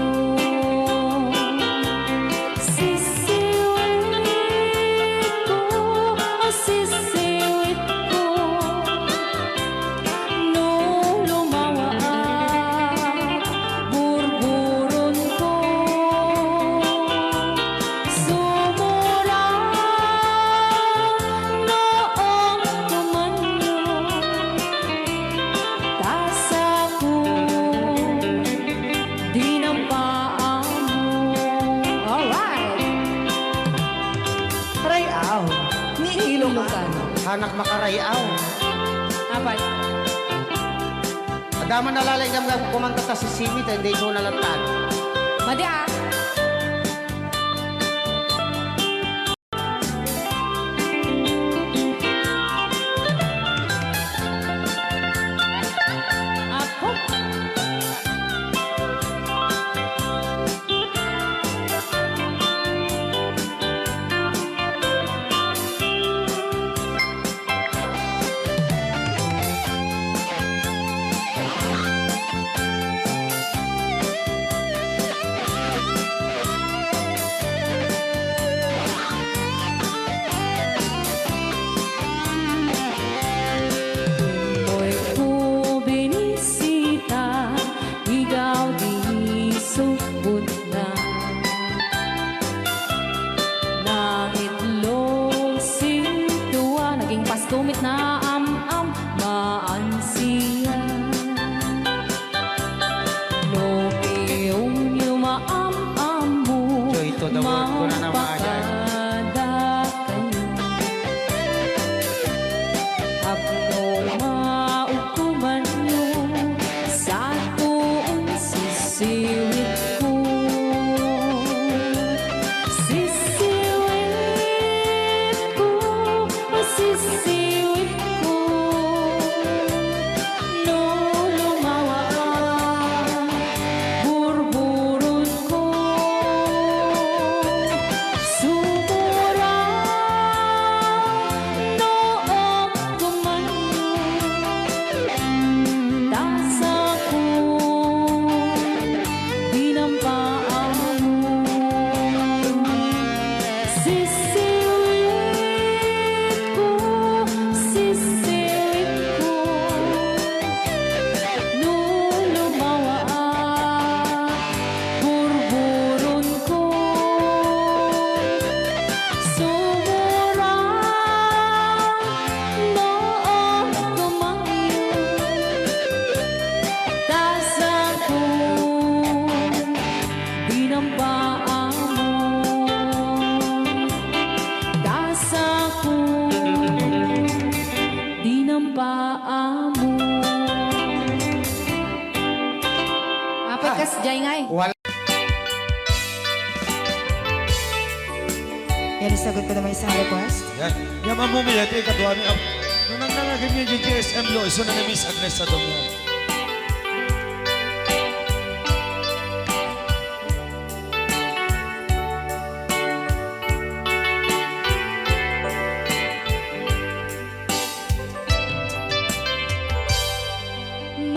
Sisiwit ko, oh sisiwit ko, no lumawa ang burburon ko. Sumura noong tumanyo, tasa ko dinampaan mo. Alright! Rayaw ni Ilocano. Hanak makarayaw. Apat. Adaman nalalay kang kumanta ta si Simi, hindi ko nalantad. Madi ah! Ako? Hoy ko binisita, ikaw di subot na. Nang itlog sintuwa, naging pastumit na am-am maansiya. No piyong yumaam-am mo, Joy to the world ko na naman agad. mapakada kayo. Abno maukuman nyo, sa tuong sisiwit ko. Sisiwit ko, oh sisiwit ko, no lumawa ang burburon ko. Sumura noong tumanyo, tasa ko dinampaan mo. Sisiwit ko, sisiwit ko, no lumawa ang burburon ko. Sumura noong tumanyo, tasa ko dinampaan mo. Tasa ko dinampaan mo. Apat kas jay ngay. Wala. Yan, isagot ko naman isang request. Yan. Yaman mo milet, kadwa ni Ab. Nung nanganagin niya yung GSM lo, iso na na-miss Agnes sa doon.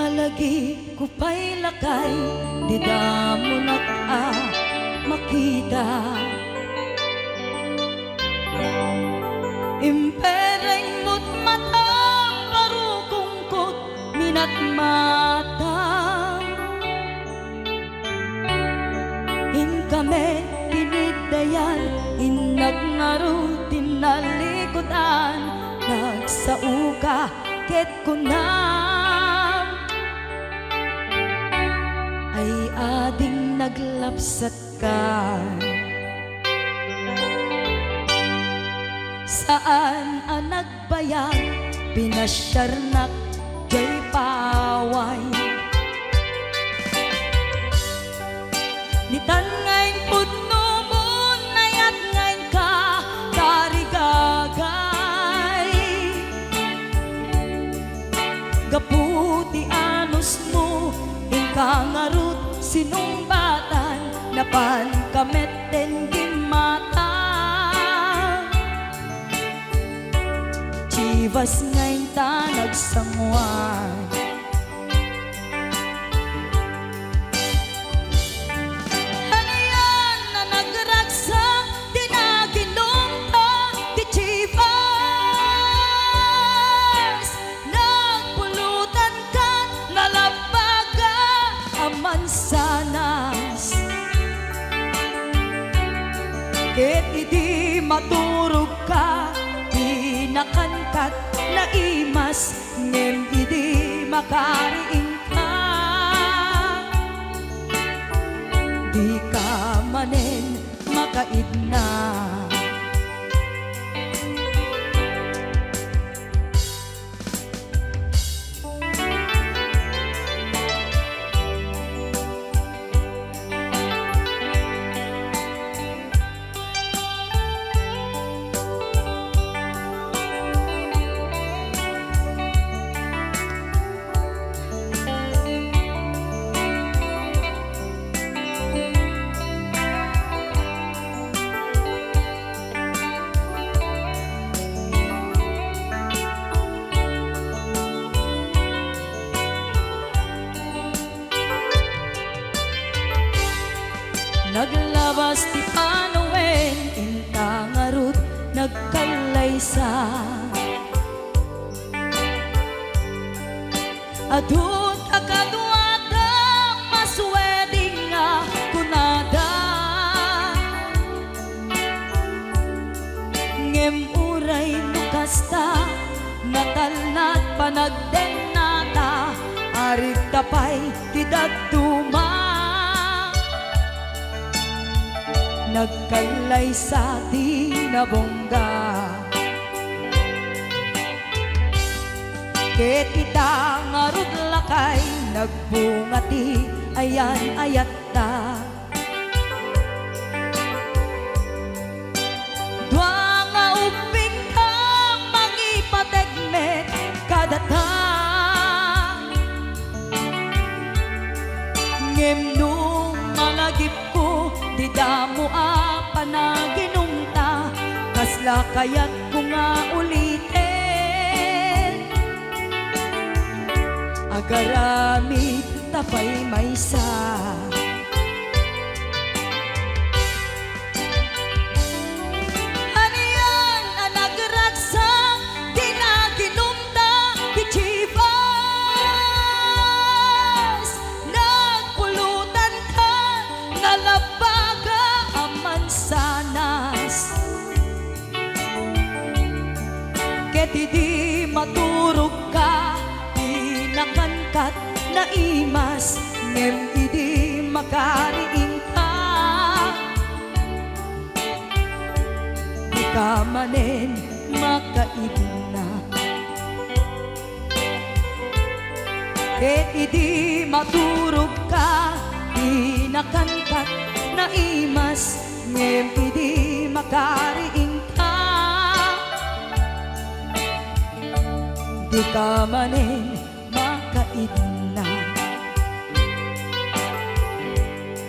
Malagi ko pa'y lakay, di damo makita. Impereng mo't matang parukungkot, minat mata. In kami tinidayan, inag ngaro tinalikutan, nagsauka ket kunam. Ay ading naglapsat ka. Saan ang nagbayag, pinasyarnak jay paway. Nitan ngayon pudno mo, nayat ngayon ka, karigagay. Gaputi anos mo, ingkang arut sinumbatan, napan kamet den mata. Chivas ngayon ta nagsangwan, ano yan na nagragsak, di naginom ta, di Chivas. Nagpulutan ka, nalabaga, aman sanas. Ket idi maturog ka, di nakankat na imas, ngem idi makariing ka. Di ka manen makaidna. Naglabas ti Panoen, intang arut nagkalaysa. Adut akaduada, masweding nga kunada. Ngem uray nukasta, natalnat panagdenata, arig tapay tidagtuma. Nagkalay sa tinabongga, ket ita ngarud lakay, nagbungati ayan ayat ta. Dua nga uping ka, mangipategmet kadata. Ngem nung malagip ko, di damo panaginumta, kasla kaya't ko nga ulitin. Agaramit tapay maysa, ano yan ang nagragsak, di naginumta, di Chivas. Nagpulutan ka, nalabaga, aman sanas. Ket idi maturog ka, di nakankat na imas, ngem idi makariing ka. Di ka manen makaidna, ket idi maturog ka, di nakankat na imas, ngem idi makariing ka. Di ka manen makaidna.